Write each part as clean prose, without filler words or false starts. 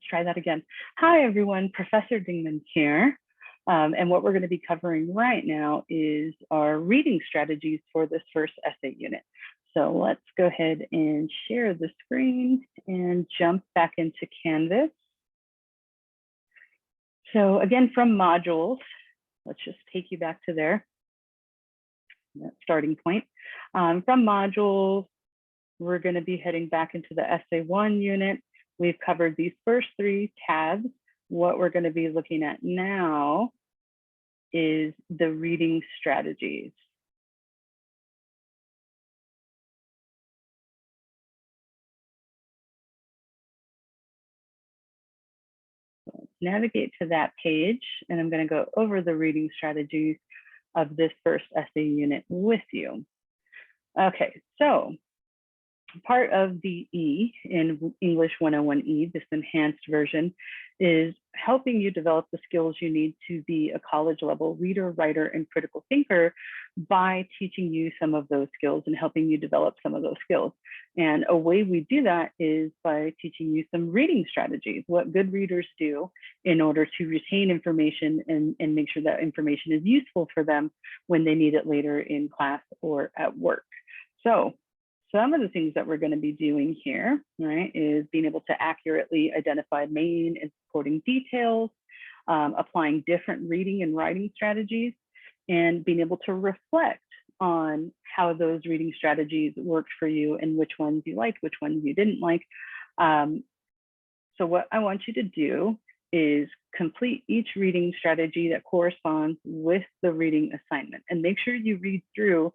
try that again. Hi, everyone. Professor Dingman here. And what we're going to be covering right now is our reading strategies for this first essay unit. So let's go ahead and share the screen and jump back into Canvas. So again, from modules, let's just take you back to there, that starting point. From modules, we're going to be heading back into the essay 1 unit. We've covered these first 3 tabs. What we're going to be looking at now is the reading strategies. So let's navigate to that page, and I'm going to go over the reading strategies of this first essay unit with you. Okay, so part of the E in English 101E, this enhanced version, is helping you develop the skills you need to be a college level reader, writer, and critical thinker by teaching you some of those skills and helping you develop some of those skills. And a way we do that is by teaching you some reading strategies, what good readers do in order to retain information and make sure that information is useful for them when they need it later in class or at work. So some of the things that we're going to be doing here, right, is being able to accurately identify main and supporting details, applying different reading and writing strategies, and being able to reflect on how those reading strategies worked for you and which ones you liked, which ones you didn't like. So what I want you to do is complete each reading strategy that corresponds with the reading assignment, and make sure you read through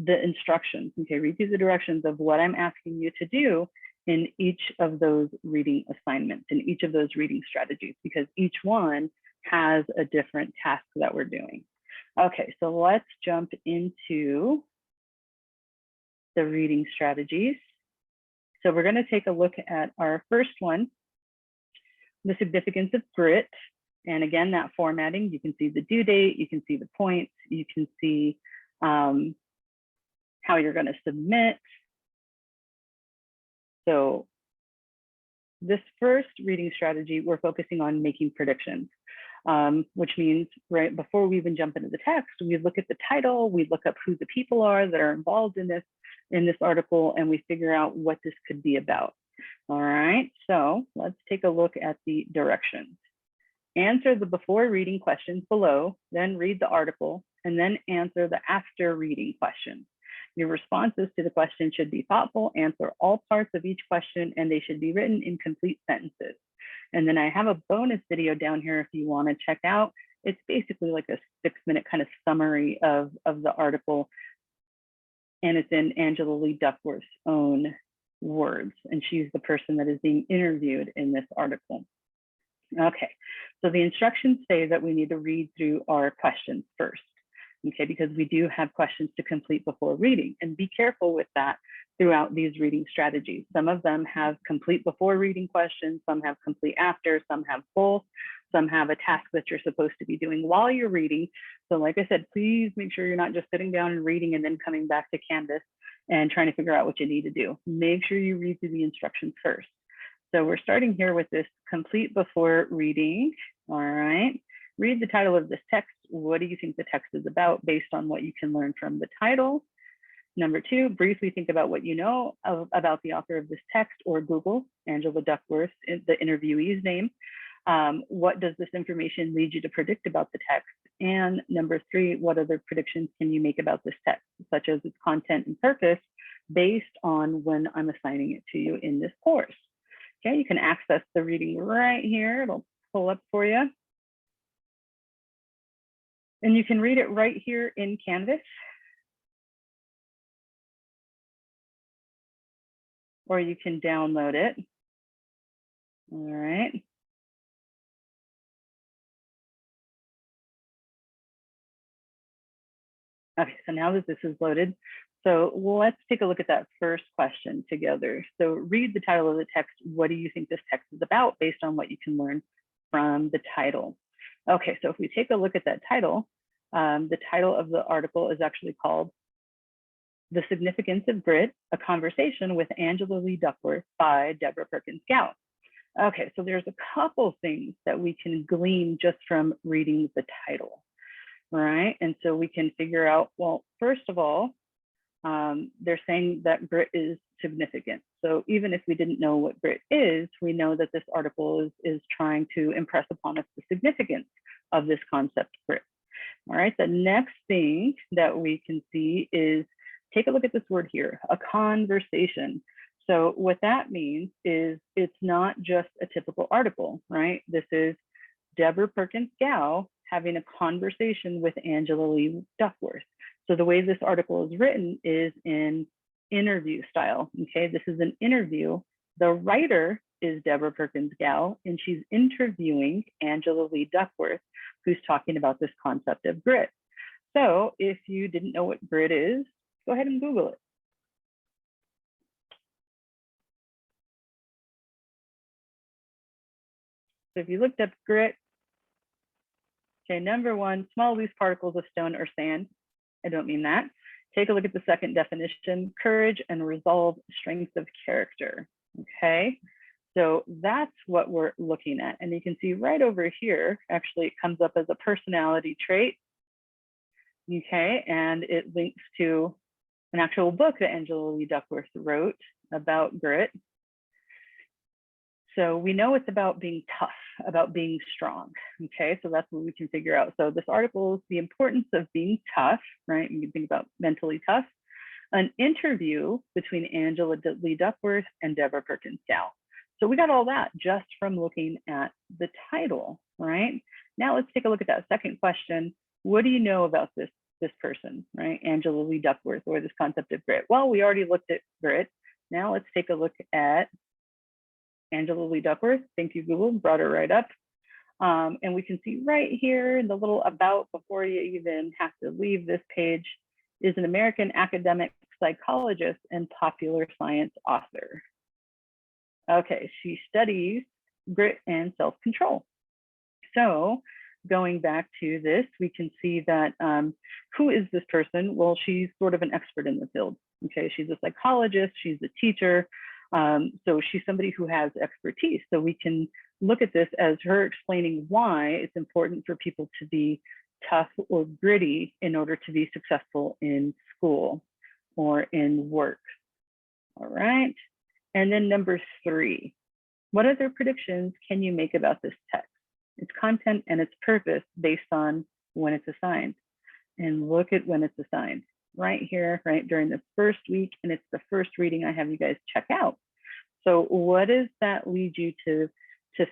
the instructions, okay, read through the directions of what I'm asking you to do in each of those reading assignments, in each of those reading strategies, because each one has a different task that we're doing. Okay, so let's jump into the reading strategies. So we're going to take a look at our first one, the significance of grit. And again, that formatting, you can see the due date, you can see the points, you can see how you're going to submit. So this first reading strategy, we're focusing on making predictions, which means right before we even jump into the text, we look at the title, we look up who the people are that are involved in this article, and we figure out what this could be about. All right, so let's take a look at the directions. Answer the before reading questions below, then read the article, and then answer the after reading questions. Your responses to the question should be thoughtful, answer all parts of each question, and they should be written in complete sentences. And then I have a bonus video down here if you want to check out. It's basically like a 6-minute kind of summary of the article, and it's in Angela Lee Duckworth's own words, and she's the person that is being interviewed in this article. Okay, so the instructions say that we need to read through our questions first. Okay, because we do have questions to complete before reading, and be careful with that throughout these reading strategies. Some of them have complete before reading questions, some have complete after, some have both, some have a task that you're supposed to be doing while you're reading. So like I said, please make sure you're not just sitting down and reading and then coming back to Canvas and trying to figure out what you need to do. Make sure you read through the instructions first. So we're starting here with this complete before reading. All right. Read the title of this text. What do you think the text is about based on what you can learn from the title? Number 2, briefly think about what you know about the author of this text, or Google Angela Duckworth, the interviewee's name. What does this information lead you to predict about the text? And number 3, what other predictions can you make about this text, such as its content and purpose, based on when I'm assigning it to you in this course? Okay, you can access the reading right here. It'll pull up for you. And you can read it right here in Canvas, or you can download it. All right. Okay, so now that this is loaded, so let's take a look at that first question together. So read the title of the text. What do you think this text is about based on what you can learn from the title? Okay, so if we take a look at that title, the title of the article is actually called The Significance of Grit, a Conversation with Angela Lee Duckworth by Deborah Perkins Gow. Okay, so there's a couple things that we can glean just from reading the title, right? And so we can figure out, well, first of all, they're saying that grit is significant. So even if we didn't know what grit is, we know that this article is trying to impress upon us the significance of this concept grit. All right, the next thing that we can see is, take a look at this word here, a conversation. So what that means is it's not just a typical article, right? This is Deborah Perkins Gow having a conversation with Angela Lee Duckworth. So the way this article is written is in interview style, okay? This is an interview. The writer is Deborah Perkins Gow, and she's interviewing Angela Lee Duckworth, who's talking about this concept of grit. So if you didn't know what grit is, go ahead and Google it. So if you looked up grit, okay, number one, small loose particles of stone or sand. I don't mean that. Take a look at the second definition, courage and resolve, strength of character, okay? So that's what we're looking at. And you can see right over here, actually it comes up as a personality trait, okay? And it links to an actual book that Angela Lee Duckworth wrote about grit. So we know it's about being tough, about being strong, okay? So that's what we can figure out. So this article is the importance of being tough, right? You can think about mentally tough. An interview between Angela Lee Duckworth and Deborah Perkins Gow. So we got all that just from looking at the title, right? Now let's take a look at that second question. What do you know about this person, right? Angela Lee Duckworth, or this concept of grit? Well, we already looked at grit. Now let's take a look at Angela Lee Duckworth. Thank you, Google, brought her right up. And we can see right here in the little about, before you even have to leave this page, is an American academic psychologist and popular science author. Okay, she studies grit and self-control. So going back to this, we can see that who is this person? Well, she's sort of an expert in the field. Okay, she's a psychologist, she's a teacher. So she's somebody who has expertise. So we can look at this as her explaining why it's important for people to be tough or gritty in order to be successful in school or in work. All right. And then number 3, what other predictions can you make about this text? Its content and its purpose based on when it's assigned. And look at when it's assigned. Right here, right during this first week, and it's the first reading I have you guys check out. So what does that lead you to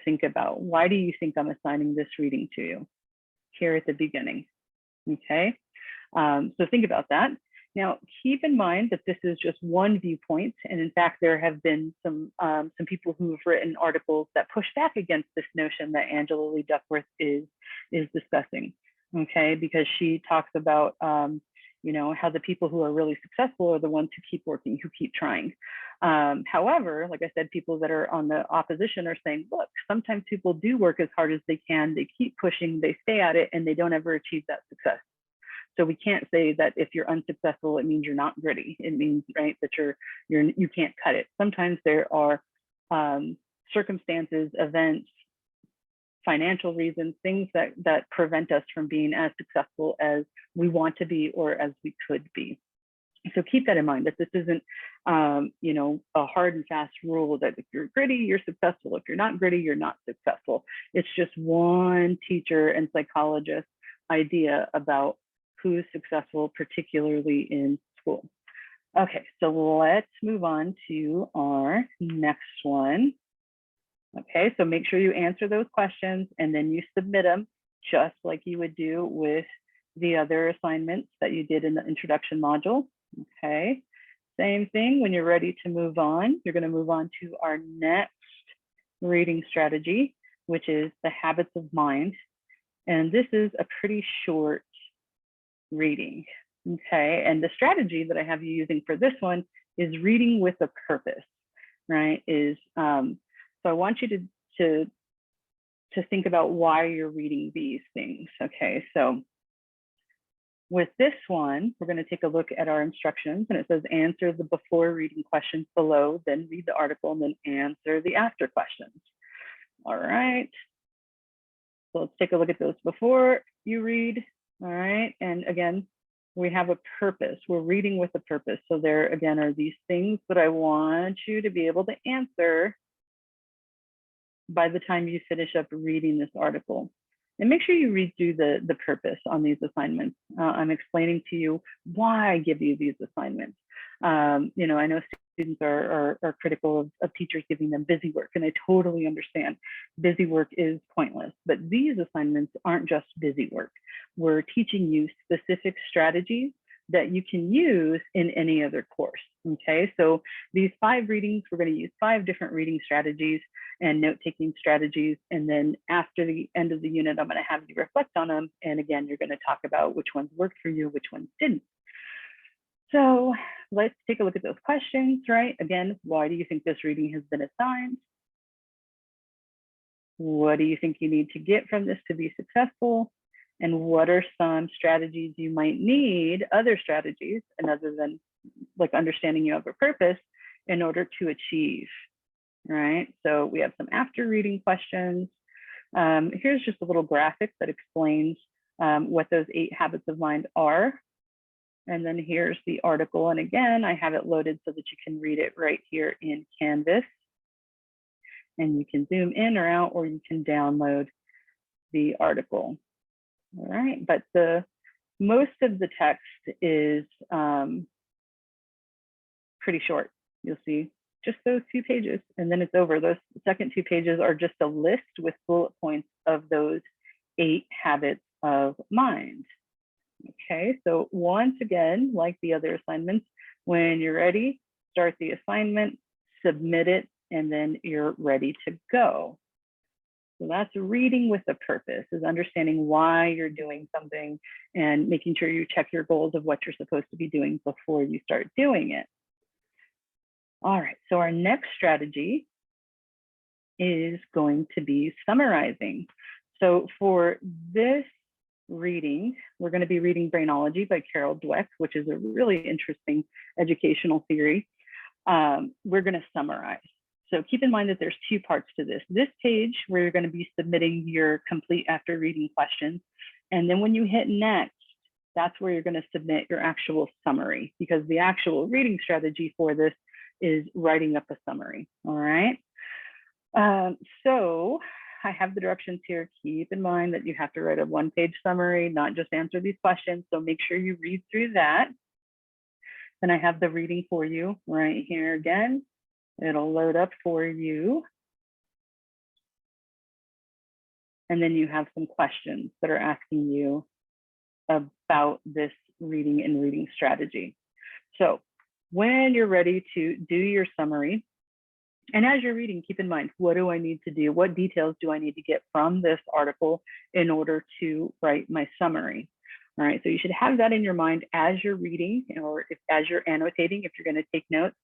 think about? Why do you think I'm assigning this reading to you here at the beginning? Okay, so think about that. Now, keep in mind that this is just one viewpoint, and in fact, there have been some people who have written articles that push back against this notion that Angela Lee Duckworth is discussing. Okay, because she talks about you know, how the people who are really successful are the ones who keep working, who keep trying. However, like I said, people that are on the opposition are saying, look, sometimes people do work as hard as they can, they keep pushing, they stay at it, and they don't ever achieve that success. So we can't say that if you're unsuccessful, it means you're not gritty. It means, right, that you can't cut it. Sometimes there are circumstances, events, financial reasons, things that prevent us from being as successful as we want to be or as we could be. So keep that in mind, that this isn't, you know, a hard and fast rule that if you're gritty, you're successful. If you're not gritty, you're not successful. It's just one teacher and psychologist idea about who's successful, particularly in school. Okay, so let's move on to our next one. Okay, so make sure you answer those questions and then you submit them just like you would do with the other assignments that you did in the introduction module. Okay, same thing. When you're ready to move on, you're going to move on to our next reading strategy, which is the habits of mind. And this is a pretty short reading. Okay, and the strategy that I have you using for this one is reading with a purpose, right? So I want you to think about why you're reading these things. Okay, so with this one, we're going to take a look at our instructions, and it says answer the before reading questions below, then read the article, and then answer the after questions. All right. So let's take a look at those before you read. All right. And again, we have a purpose. We're reading with a purpose. So there again are these things that I want you to be able to answer by the time you finish up reading this article. And make sure you read through the purpose on these assignments. I'm explaining to you why I give you these assignments. You know, I know students are critical of teachers giving them busy work, and I totally understand. Busy work is pointless, but these assignments aren't just busy work. We're teaching you specific strategies that you can use in any other course, okay? So these 5 readings, we're gonna use 5 different reading strategies and note-taking strategies, and then after the end of the unit, I'm gonna have you reflect on them, and again, you're gonna talk about which ones worked for you, which ones didn't. So let's take a look at those questions, right? Again, why do you think this reading has been assigned? What do you think you need to get from this to be successful? And what are some strategies you might need, other strategies, and other than like understanding you have a purpose in order to achieve, right? So we have some after reading questions. Here's just a little graphic that explains what those 8 habits of mind are. And then here's the article. And again, I have it loaded so that you can read it right here in Canvas. And you can zoom in or out, or you can download the article. All right, but most of the text is pretty short. You'll see just those 2 pages, and then it's over. Those second 2 pages are just a list with bullet points of those 8 habits of mind. Okay, so once again, like the other assignments, when you're ready, start the assignment, submit it, and then you're ready to go. So that's reading with a purpose, is understanding why you're doing something and making sure you check your goals of what you're supposed to be doing before you start doing it. All right, so our next strategy is going to be summarizing. So for this reading, we're going to be reading Brainology by Carol Dweck, which is a really interesting educational theory. We're going to summarize. So keep in mind that there's 2 parts to this. This page where you're going to be submitting your complete after reading questions. And then when you hit next, that's where you're going to submit your actual summary, because the actual reading strategy for this is writing up a summary. All right. So I have the directions here. Keep in mind that you have to write a 1-page summary, not just answer these questions. So make sure you read through that. Then I have the reading for you right here again. It'll load up for you. And then you have some questions that are asking you about this reading and reading strategy. So when you're ready to do your summary, and as you're reading, keep in mind, what do I need to do? What details do I need to get from this article in order to write my summary? All right, so you should have that in your mind as you're reading, or as you're annotating, if you're going to take notes.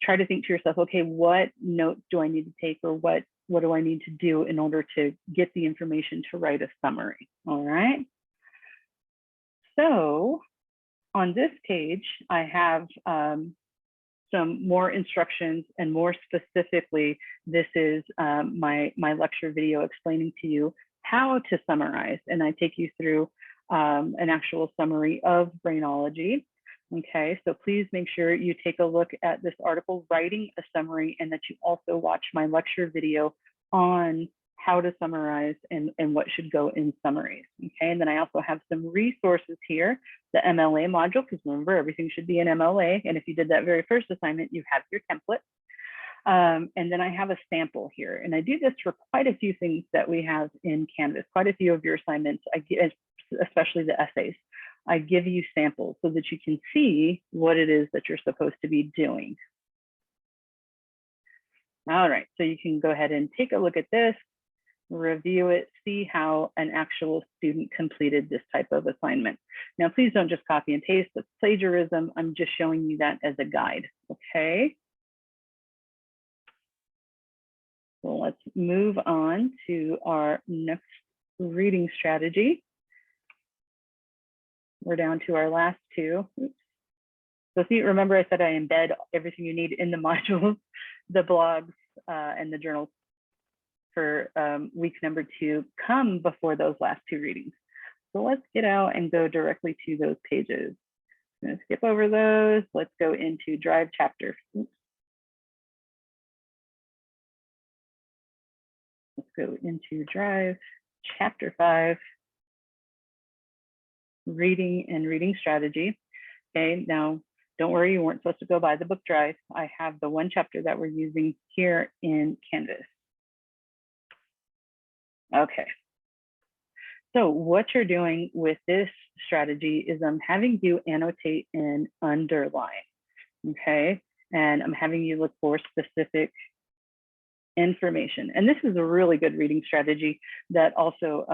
Try to think to yourself, okay, what notes do I need to take, or what do I need to do in order to get the information to write a summary? All right. So on this page, I have some more instructions, and more specifically, this is my lecture video explaining to you how to summarize. And I take you through an actual summary of Brainology. Okay, so please make sure you take a look at this article, writing a summary, and that you also watch my lecture video on how to summarize and what should go in summaries. Okay, and then I also have some resources here, the MLA module, because remember, everything should be in MLA. And if you did that very first assignment, you have your template. And then I have a sample here, and I do this for quite a few things that we have in Canvas, quite a few of your assignments, especially the essays. I give you samples so that you can see what it is that you're supposed to be doing. All right, so you can go ahead and take a look at this, review it, see how an actual student completed this type of assignment. Now, please don't just copy and paste. That's plagiarism. I'm just showing you that as a guide, okay? So let's move on to our next reading strategy. We're down to our last 2. Oops. So see, remember I said I embed everything you need in the modules, the blogs, and the journals. for week number 2 come before those last 2 readings. So let's get out and go directly to those pages. I'm going to skip over those. Let's go into Drive chapter. Oops. Let's go into Drive chapter 5, reading and reading strategy. Okay, now don't worry, you weren't supposed to go by the book Drive. I have the one chapter that we're using here in Canvas. Okay. So what you're doing with this strategy is I'm having you annotate and underline, okay? And I'm having you look for specific information. And this is a really good reading strategy that also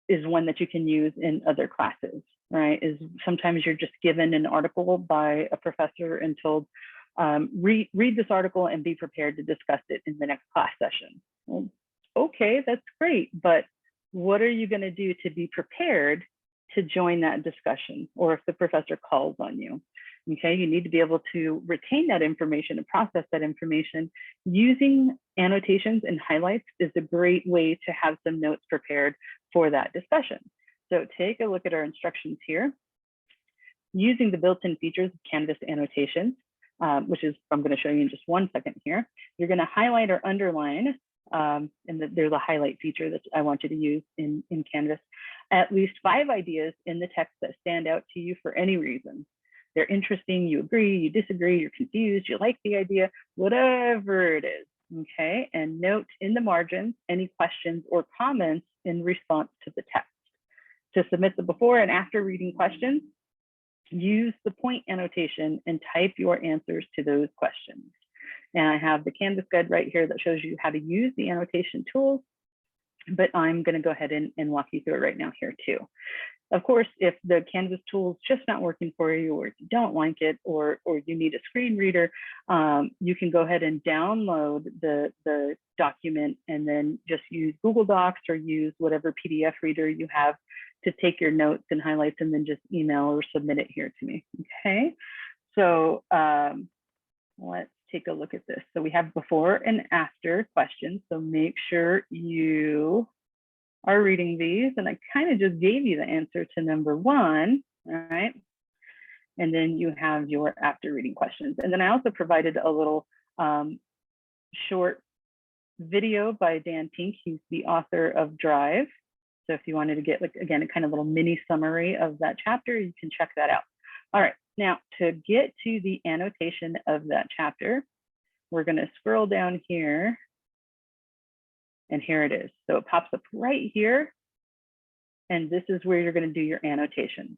is one that you can use in other classes, right? Is sometimes you're just given an article by a professor and told, read this article and be prepared to discuss it in the next class session. Well, okay, that's great, but what are you going to do to be prepared to join that discussion, or if the professor calls on you? Okay, you need to be able to retain that information and process that information. Using annotations and highlights is a great way to have some notes prepared for that discussion. So take a look at our instructions here. Using the built-in features of Canvas annotations, which is I'm going to show you in just one second here. You're going to highlight or underline, and there's a highlight feature that I want you to use in Canvas, at least 5 ideas in the text that stand out to you for any reason. They're interesting, you agree, you disagree, you're confused, you like the idea, whatever it is, okay? And note in the margins any questions or comments in response to the text. To submit the before and after reading questions, use the point annotation and type your answers to those questions. And I have the Canvas guide right here that shows you how to use the annotation tools, but I'm going to go ahead and walk you through it right now here too. Of course, if the Canvas tool is just not working for you, or if you don't like it, or you need a screen reader, you can go ahead and download the document and then just use Google Docs or use whatever PDF reader you have to take your notes and highlights and then just email or submit it here to me, okay? So let's take a look at this. So we have before and after questions. So make sure you are reading these, and I kind of just gave you the answer to number 1, all right? And then you have your after reading questions. And then I also provided a little short video by Dan Pink. He's the author of Drive. So if you wanted to get, like, again, a kind of little mini summary of that chapter, you can check that out. All right, now to get to the annotation of that chapter, we're going to scroll down here. And here it is. So it pops up right here. And this is where you're going to do your annotations.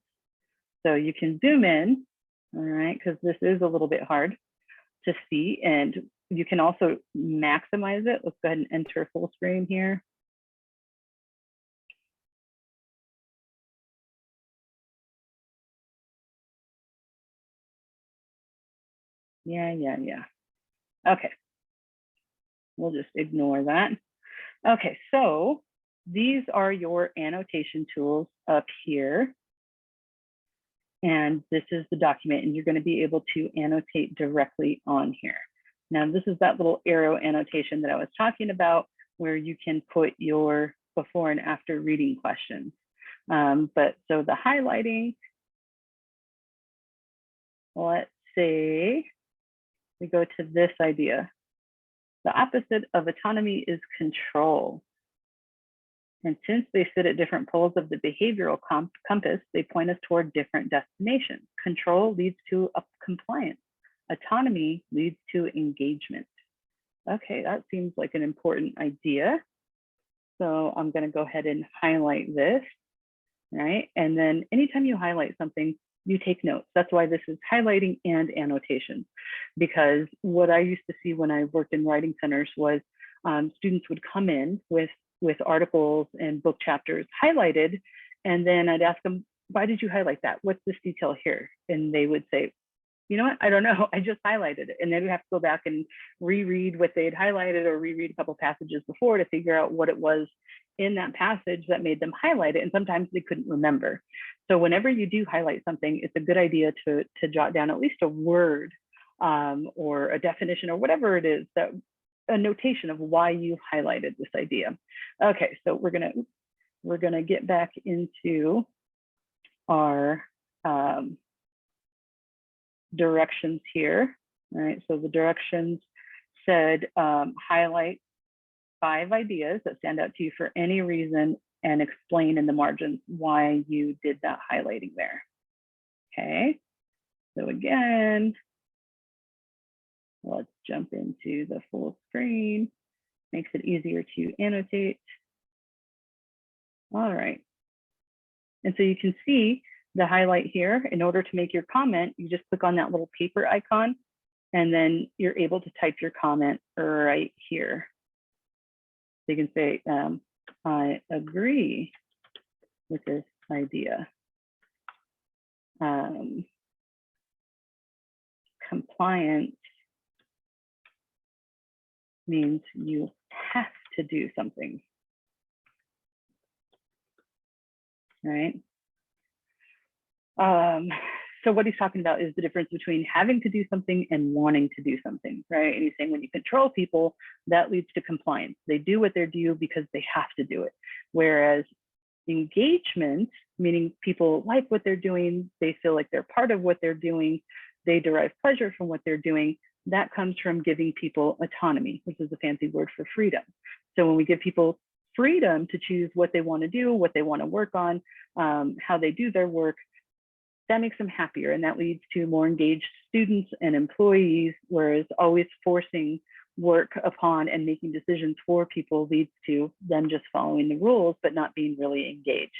So you can zoom in, all right, because this is a little bit hard to see. And you can also maximize it. Let's go ahead and enter full screen here. Yeah. Okay. We'll just ignore that. Okay, so these are your annotation tools up here. And this is the document, and you're going to be able to annotate directly on here. Now, this is that little arrow annotation that I was talking about, where you can put your before and after reading questions. But so the highlighting, let's say we go to this idea. The opposite of autonomy is control. And since they sit at different poles of the behavioral compass, they point us toward different destinations. Control leads to compliance. Autonomy leads to engagement. Okay, that seems like an important idea. So I'm going to go ahead and highlight this, right? And then anytime you highlight something, you take notes. That's why this is highlighting and annotation. Because what I used to see when I worked in writing centers was students would come in with articles and book chapters highlighted, and then I'd ask them, why did you highlight that? What's this detail here? And they would say, you know what, I don't know, I just highlighted it. And then we have to go back and reread what they had highlighted or reread a couple passages before to figure out what it was in that passage that made them highlight it. And sometimes they couldn't remember. So whenever you do highlight something, it's a good idea to jot down at least a word or a definition or whatever it is that a notation of why you highlighted this idea. Okay, so we're gonna get back into our directions here. All right, so the directions said highlight 5 ideas that stand out to you for any reason and explain in the margins why you did that highlighting there. Okay, so again, let's jump into the full screen. Makes it easier to annotate. All right. And so you can see the highlight here. In order to make your comment, you just click on that little paper icon, and then you're able to type your comment right here. So you can say, I agree with this idea. Compliance means you have to do something, right? So what he's talking about is the difference between having to do something and wanting to do something, right? And he's saying when you control people, that leads to compliance. They do what they're due because they have to do it. Whereas engagement, meaning people like what they're doing, they feel like they're part of what they're doing, they derive pleasure from what they're doing, that comes from giving people autonomy, which is a fancy word for freedom. So when we give people freedom to choose what they want to do, what they want to work on, how they do their work, that makes them happier, and that leads to more engaged students and employees, whereas always forcing work upon and making decisions for people leads to them just following the rules but not being really engaged.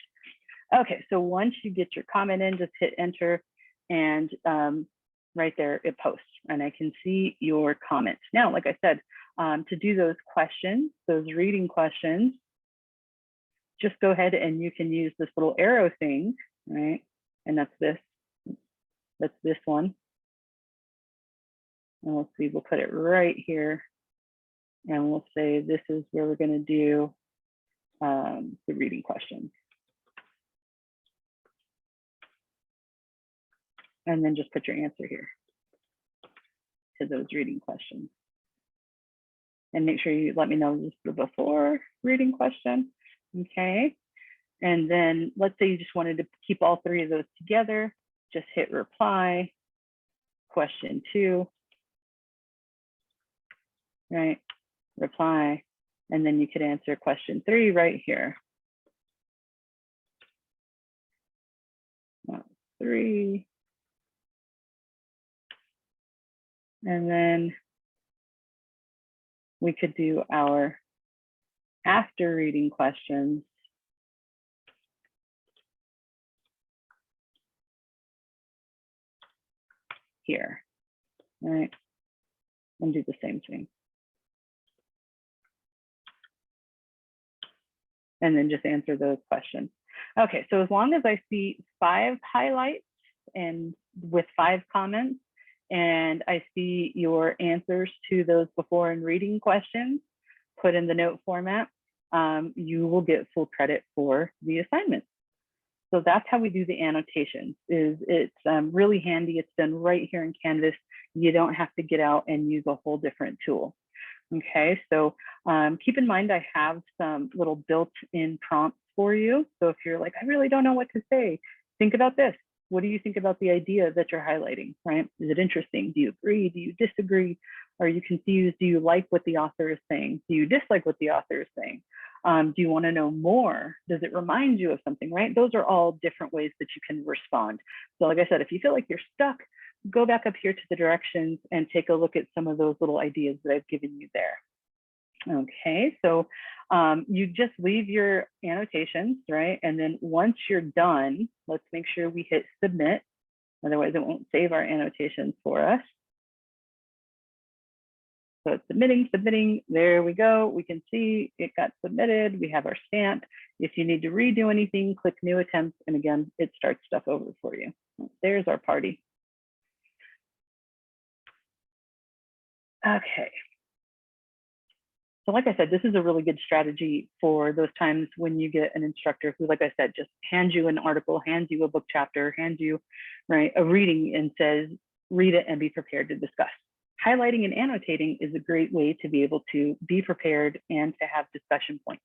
Okay, so once you get your comment in, just hit enter, and right there it posts, and I can see your comments. Now, like I said, to do those questions, those reading questions, just go ahead and you can use this little arrow thing, right? And that's this one. And we'll see, we'll put it right here. And we'll say, this is where we're gonna do the reading questions. And then just put your answer here to those reading questions. And make sure you let me know this is the before reading question, okay? And then let's say you just wanted to keep all 3 of those together, just hit reply, question 2, right? Reply, and then you could answer question 3 right here. 3, and then we could do our after reading questions. Here, right? And do the same thing. And then just answer those questions. Okay, so as long as I see 5 highlights and with 5 comments, and I see your answers to those before and reading questions put in the note format, you will get full credit for the assignment. So that's how we do the annotations. It's really handy. It's done right here in Canvas. You don't have to get out and use a whole different tool. Okay, so keep in mind I have some little built-in prompts for you. So if you're like, I really don't know what to say, think about this. What do you think about the idea that you're highlighting, right? Is it interesting? Do you agree? Do you disagree? Are you confused? Do you like what the author is saying? Do you dislike what the author is saying? Do you want to know more? Does it remind you of something, right? Those are all different ways that you can respond. So like I said, if you feel like you're stuck, go back up here to the directions and take a look at some of those little ideas that I've given you there. Okay, so you just leave your annotations, right? And then once you're done, let's make sure we hit submit. Otherwise, it won't save our annotations for us. So it's submitting, there we go. We can see it got submitted. We have our stamp. If you need to redo anything, click new attempt. And again, it starts stuff over for you. There's our party. Okay. So like I said, this is a really good strategy for those times when you get an instructor who, like I said, just hands you an article, hands you a book chapter, hands you, right, a reading and says, read it and be prepared to discuss. highlighting and annotating is a great way to be able to be prepared and to have discussion points.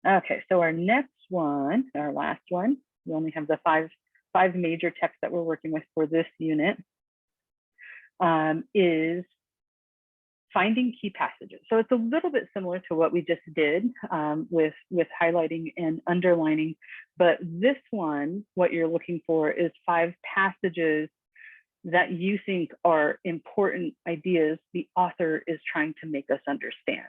Okay, so our next one, our last one, we only have the five major texts that we're working with for this unit, is finding key passages. So it's a little bit similar to what we just did with highlighting and underlining, but this one, what you're looking for is 5 passages that you think are important ideas the author is trying to make us understand.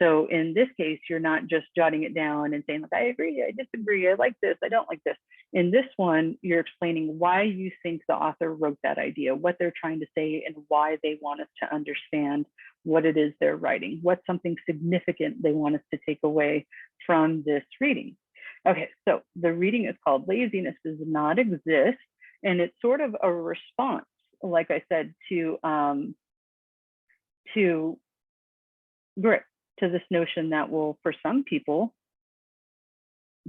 So in this case, you're not just jotting it down and saying, like, I agree, I disagree, I like this, I don't like this. In this one, you're explaining why you think the author wrote that idea, what they're trying to say, and why they want us to understand what it is they're writing, what's something significant they want us to take away from this reading. Okay, so the reading is called Laziness Does Not Exist, and it's sort of a response, like I said, to grit, to this notion that, well, for some people,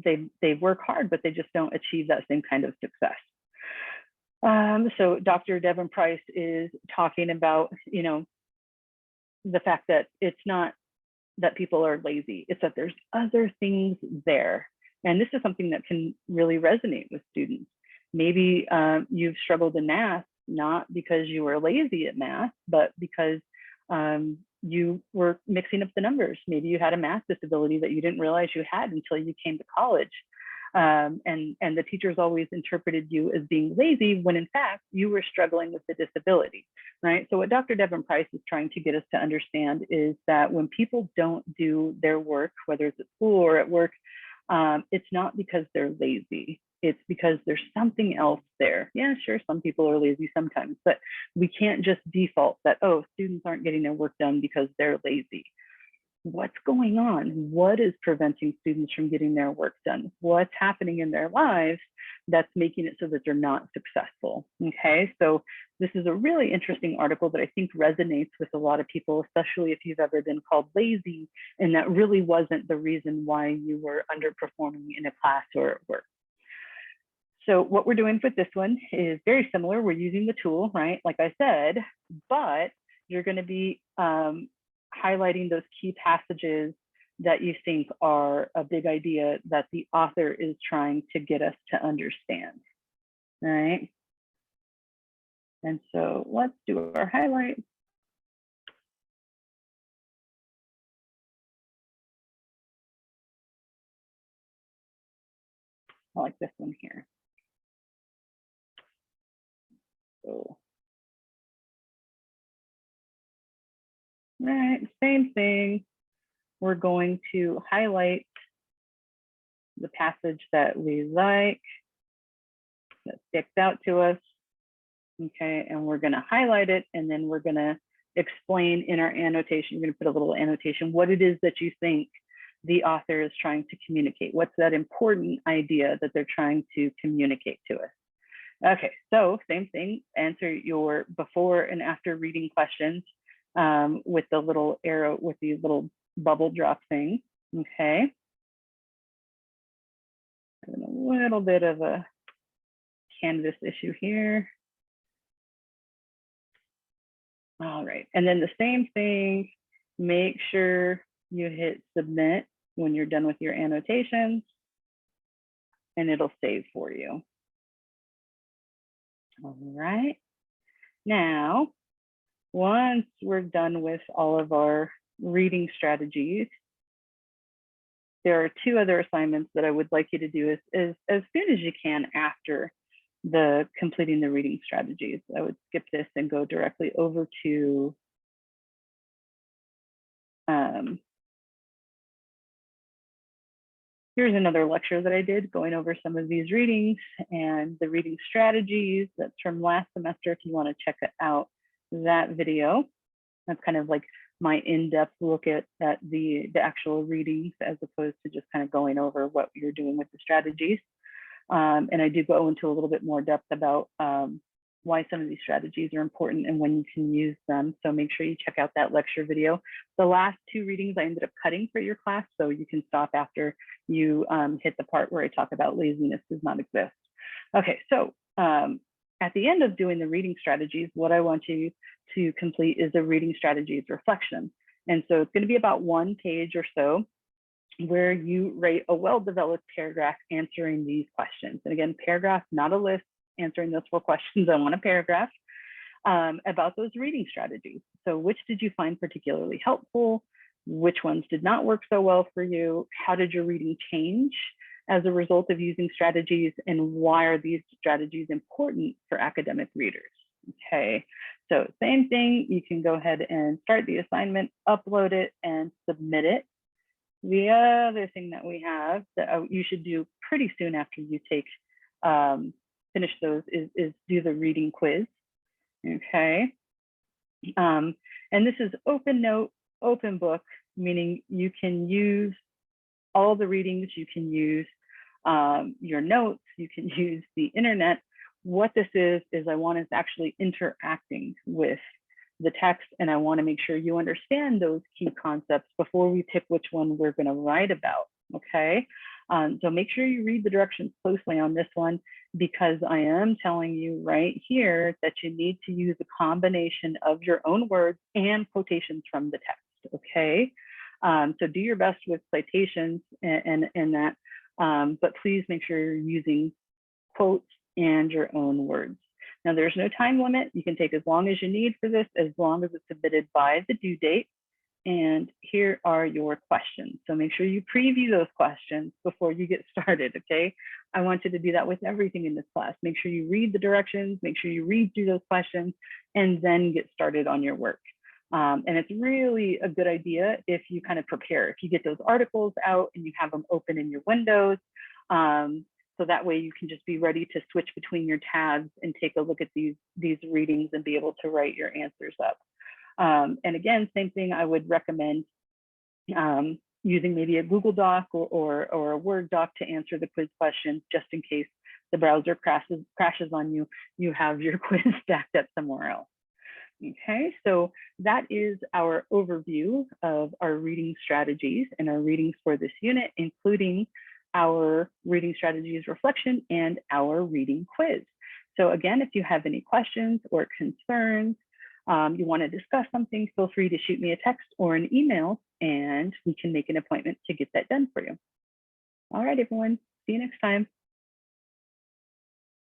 they work hard, but they just don't achieve that same kind of success. So Dr. Devin Price is talking about, you know, the fact that it's not that people are lazy, it's that there's other things there. And this is something that can really resonate with students. Maybe you've struggled in math, not because you were lazy at math, but because you were mixing up the numbers. Maybe you had a math disability that you didn't realize you had until you came to college. And the teachers always interpreted you as being lazy when in fact you were struggling with the disability, right? So what Dr. Devin Price is trying to get us to understand is that when people don't do their work, whether it's at school or at work, it's not because they're lazy. It's because there's something else there. Yeah, sure, some people are lazy sometimes, but we can't just default that, oh, students aren't getting their work done because they're lazy. What's going on? What is preventing students from getting their work done? What's happening in their lives that's making it so that they're not successful? Okay, so this is a really interesting article that I think resonates with a lot of people, especially if you've ever been called lazy and that really wasn't the reason why you were underperforming in a class or at work. So what we're doing with this one is very similar. We're using the tool, right? Like I said, but you're going to be highlighting those key passages that you think are a big idea that the author is trying to get us to understand, right? And so let's do our highlight. I like this one here. So, all right, same thing. We're going to highlight the passage that we like, that sticks out to us. Okay, and we're going to highlight it, and then we're going to explain in our annotation, we're going to put a little annotation, what it is that you think the author is trying to communicate. What's that important idea that they're trying to communicate to us? Okay, so same thing, answer your before and after reading questions with the little arrow, with the little bubble drop thing, okay? And a little bit of a Canvas issue here. All right, and then the same thing, make sure you hit submit when you're done with your annotations, and it'll save for you. All right, now, once we're done with all of our reading strategies, there are 2 other assignments that I would like you to do as soon as you can after the completing the reading strategies. I would skip this and go directly over to here's another lecture that I did going over some of these readings and the reading strategies. That's from last semester if you want to check out that video. That's kind of like my in-depth look at the actual readings as opposed to just kind of going over what you're doing with the strategies. And I do go into a little bit more depth about why some of these strategies are important and when you can use them. So make sure you check out that lecture video. The last 2 readings I ended up cutting for your class, so you can stop after you hit the part where I talk about laziness does not exist. Okay, so At the end of doing the reading strategies, what I want you to complete is a reading strategies reflection. And so it's going to be about 1 page or so, where you write a well-developed paragraph answering these questions. And again, paragraph, not a list, answering those 4 questions. I want a paragraph about those reading strategies. So which did you find particularly helpful? Which ones did not work so well for you? How did your reading change as a result of using strategies? And why are these strategies important for academic readers? Okay, so same thing, you can go ahead and start the assignment, upload it, and submit it. The other thing that we have that you should do pretty soon after you take finish those is do the reading quiz. Okay, and this is open note, open book, meaning you can use all the readings, you can use your notes, you can use the internet. What this is I want us actually interacting with the text, and I want to make sure you understand those key concepts before we pick which one we're going to write about. Okay, so make sure you read the directions closely on this one, because I am telling you right here that you need to use a combination of your own words and quotations from the text. Okay, so do your best with citations and that, but please make sure you're using quotes and your own words. Now, there's no time limit. You can take as long as you need for this, as long as it's submitted by the due date. And here are your questions. So make sure you preview those questions before you get started, okay? I want you to do that with everything in this class. Make sure you read the directions, make sure you read through those questions, and then get started on your work. And it's really a good idea if you kind of prepare, if you get those articles out and you have them open in your windows, so that way you can just be ready to switch between your tabs and take a look at these readings and be able to write your answers up. And again, same thing, I would recommend using maybe a Google Doc or a Word doc to answer the quiz questions, just in case the browser crashes on you, you have your quiz stacked up somewhere else. Okay, so that is our overview of our reading strategies and our readings for this unit, including our reading strategies reflection and our reading quiz. So again, if you have any questions or concerns, you want to discuss something, feel free to shoot me a text or an email, and we can make an appointment to get that done for you. All right, everyone, see you next time.